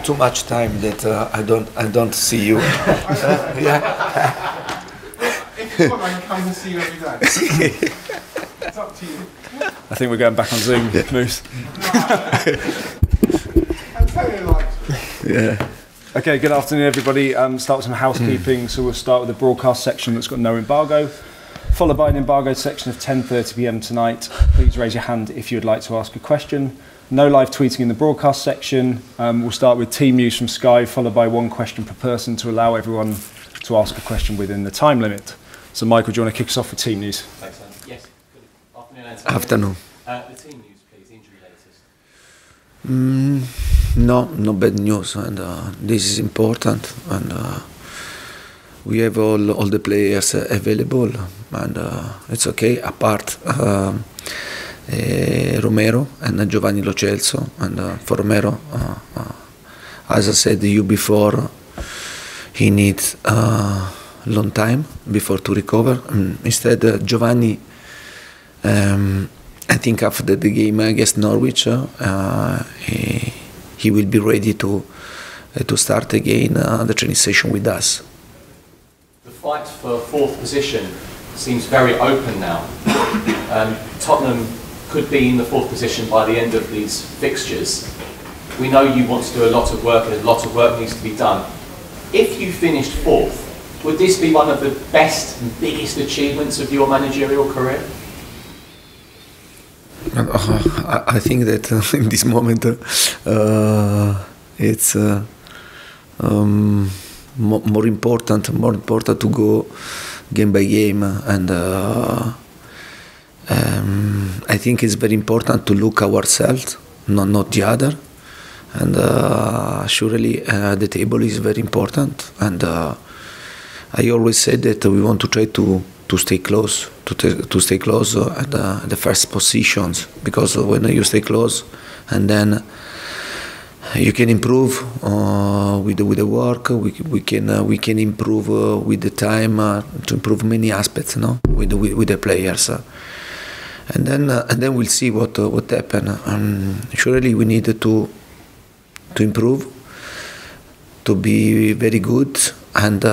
too much time that I don't see you. Yeah. If you want, I can come and see you every day. It's up to you. I think we're going back on Zoom, Moose. Antonio likes it. Yeah. Okay, good afternoon, everybody. Start with some housekeeping. So we'll start with the broadcast section that's got no embargo, followed by an embargoed section of 10:30 p.m. tonight. Please raise your hand if you would like to ask a question. No live tweeting in the broadcast section. We'll start with team news from Sky, followed by one question per person to allow everyone to ask a question within the time limit. So, Michael, do you want to kick us off with team news? Thanks, Andy. Yes. Good afternoon, Antonio. Afternoon. The team news, please. Injury latest. No bad news, and this is important. And we have all the players available, and it's okay. Apart Romero and Giovanni Lo Celso, and for Romero, as I said to you before, he needs long time before to recover. Instead, Giovanni, I think after the game against Norwich, he will be ready to start again the training session with us. The fight for fourth position seems very open now. Tottenham could be in the fourth position by the end of these fixtures. We know you want to do a lot of work, and a lot of work needs to be done. If you finished fourth, would this be one of the best and biggest achievements of your managerial career? I think that in this moment it's more important to go game by game, and I think it's very important to look ourselves, not the other, and surely the table is very important, and I always said that we want to try to stay close, to stay close at the first positions, because when you stay close, and then you can improve with the work. We can improve with the time to improve many aspects, no, with the players, and then we'll see what happen. Surely we need to improve, to be very good. And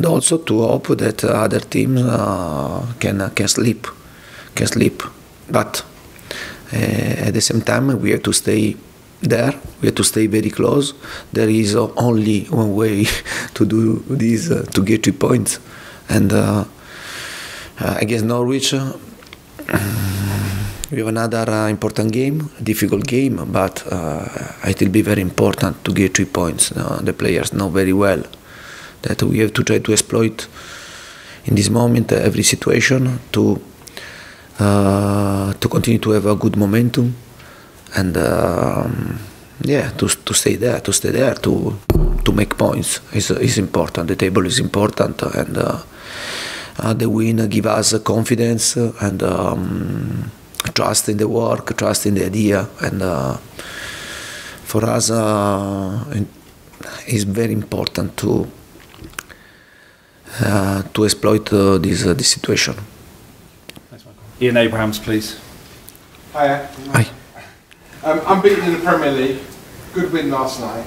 also to hope that other teams can sleep, But at the same time, we have to stay there. We have to stay very close. There is only one way to do this, to get 3 points. And against Norwich, we have another important game, difficult game, but it will be very important to get 3 points. The players know very well that we have to try to exploit in this moment every situation to continue to have a good momentum, and to stay there, to make points is important. The table is important, and the win gives us confidence and trust in the work, trust in the idea, and for us it's very important to exploit this situation. Thanks, Michael. Ian Abrahams, please. Hiya. Hi. Unbeaten in the Premier League, good win last night,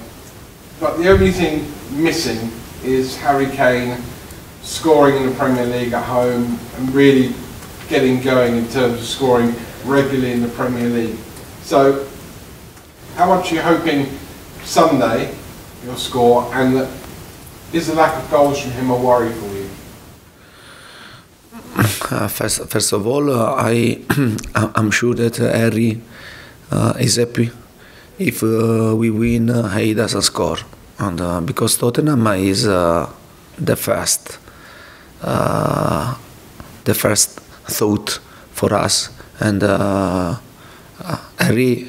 but the only thing missing is Harry Kane scoring in the Premier League at home and really getting going in terms of scoring regularly in the Premier League. So how much are you hoping Sunday you'll score, and is the lack of goals from him a worry for you? First of all, I'm sure that Harry is happy if we win. He doesn't score, and because Tottenham is the first thought for us, and Harry,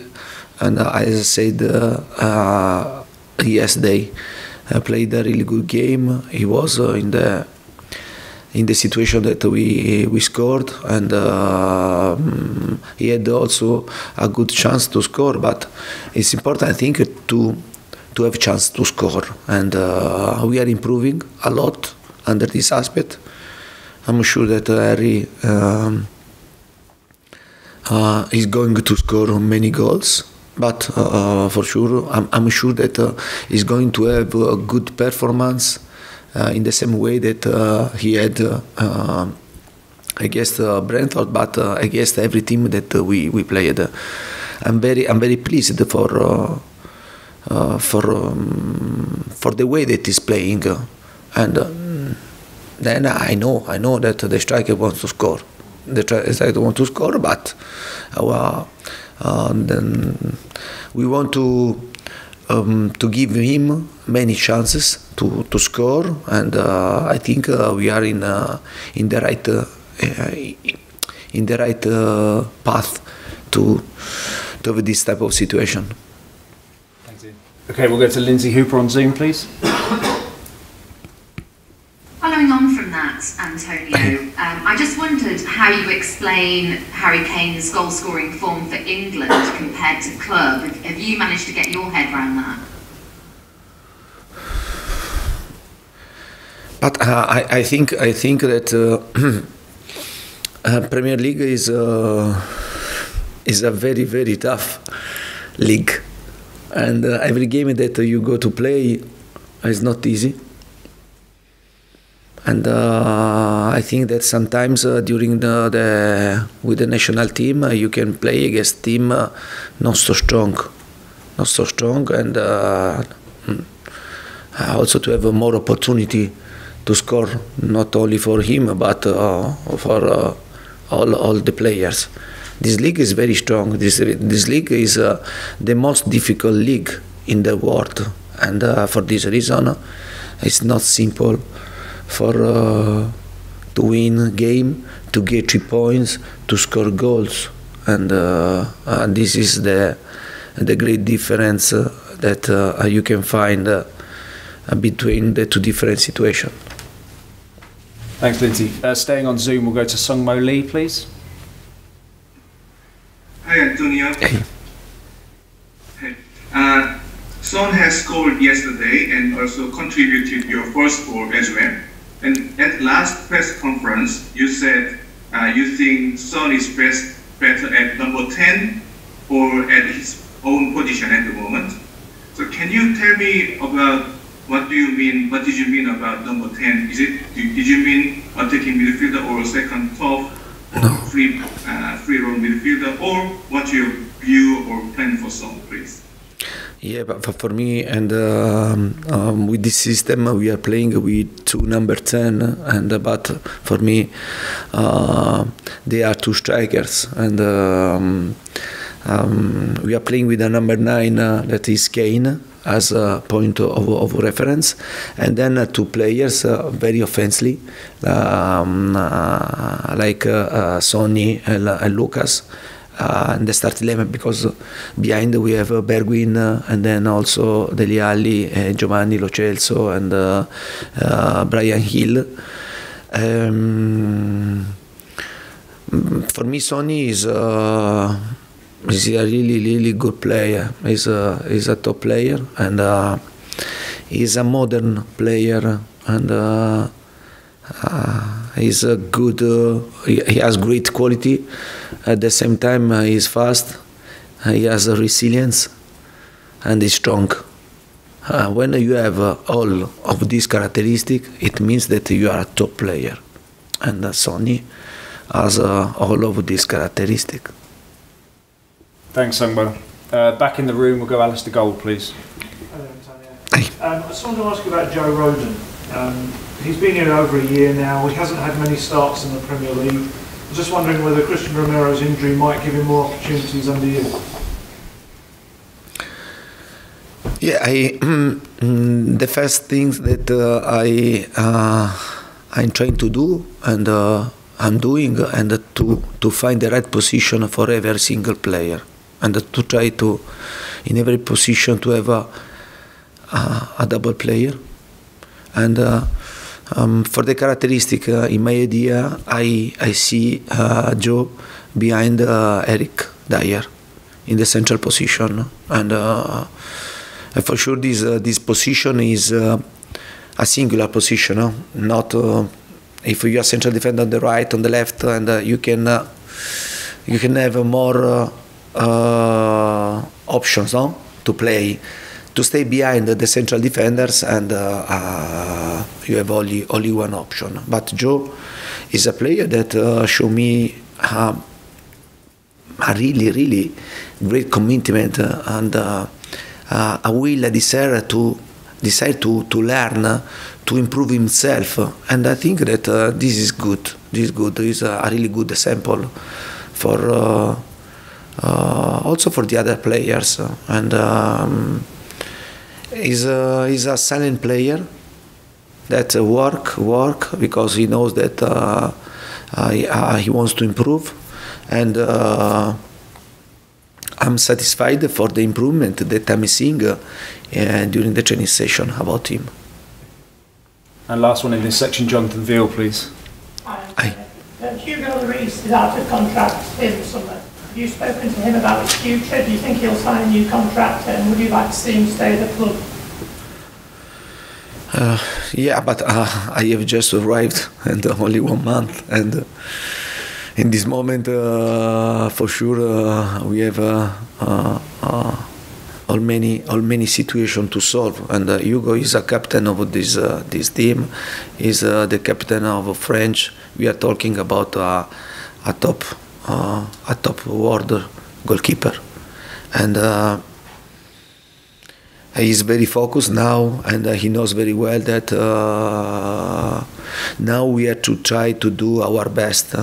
and as I said yesterday, played a really good game. He was in the situation that we scored, and he had also a good chance to score. But it's important, I think, to have a chance to score, and we are improving a lot under this aspect. I'm sure that Harry is going to score many goals, but for sure, I'm sure that he's going to have a good performance in the same way that he had against Brentford, but against every team that we played. I'm very pleased for the way that he's playing, and then I know that the striker wants to score. The striker wants to score, but then we want to give him many chances to score, and I think we are in the right path to have this type of situation. Thank you. Okay, we'll go to Lindsay Hooper on Zoom, please. Following on from that, Antonio, I just wondered how you explain Harry Kane's goal-scoring form for England compared to club. Have you managed to get your head around that? But I think that Premier League is a very tough league, and every game that you go to play is not easy. And I think that sometimes during with the national team you can play against team not so strong, and also to have more opportunity to score, not only for him but for all the players. This league is very strong. This league is the most difficult league in the world, and for this reason it's not simple to win game, to get 3 points, to score goals, and this is the great difference that you can find between the two different situations. Thanks, Lindsay. Staying on Zoom, we'll go to Sung Mo Lee, please. Hi, Antonio. Hey. Son has scored yesterday and also contributed your first goal as well. And at last press conference, you said you think Son is better at number 10 or at his own position at the moment. So can you tell me about what did you mean about number 10? Did you mean attacking midfielder or second top or free role midfielder, or what's your view or plan for Son, please? Yeah, but for me, and with this system, we are playing with 2 number 10, and but for me, they are 2 strikers, and we are playing with a number 9 that is Kane as a point of reference, and then 2 players very offensively, like Sonny and Lucas. In the start 11, because behind we have Bergwijn, and then also Dele Alli, Giovanni Lo Celso, and Brian Hill. For me, Sonny is a really good player. He's a top player, and he's a modern player, and he's a good. He has great quality. At the same time, he's fast. He has a resilience, and he's strong. When you have all of these characteristics, it means that you are a top player, and Sonny has all of these characteristics. Thanks, Sungbo. Back in the room, we'll go Alistair Gold, please. Hello, Antonio. I just wanted to ask you about Joe Rodon. He's been here over a year now. He hasn't had many starts in the Premier League. I'm just wondering whether Christian Romero's injury might give him more opportunities under you. Yeah, the first things that I'm trying to do, and I'm doing, and to find the right position for every single player, and to try to, in every position, to have a double player. And for the characteristic, in my idea, I see Joe behind Eric Dyer in the central position, and for sure this position is a singular position, not if you are central defender on the right, on the left, and you can have more options, no? To play, to stay behind the central defenders, and you have only one option. But Joe is a player that show me a really great commitment and a will, a desire to learn, to improve himself, and I think that this is good. This is good. This is a really good example for also for the other players, and he's a silent player that work because he knows that he wants to improve, and I'm satisfied for the improvement that I'm seeing during the training session about him. And last one in this section, Jonathan Veal, please. Hi. Hugo Lloris is out of contract in the summer. Have you spoken to him about his future? Do you think he'll sign a new contract, and would you like to see him stay at the club? Yeah, but I have just arrived and only 1 month, and in this moment, for sure, we have all many situations to solve. And Hugo is a captain of this team. He's the captain of French. We are talking about a top world goalkeeper, and he's very focused now, and he knows very well that now we have to try to do our best.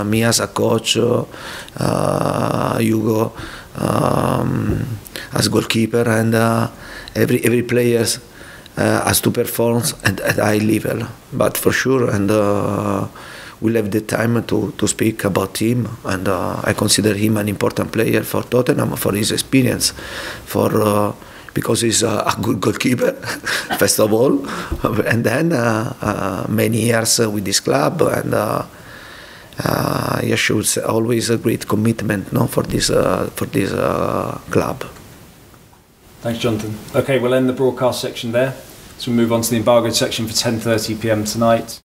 Me as a coach, Hugo as goalkeeper, and every player has to perform at high level. But for sure, and we'll have the time to speak about him, and I consider him an important player for Tottenham, for his experience, because he's a good goalkeeper, first of all, and then many years with this club, and he shows always a great commitment, no, for this club. Thanks, Jonathan. Okay, we'll end the broadcast section there. So we'll move on to the embargoed section for 10:30 p.m. tonight.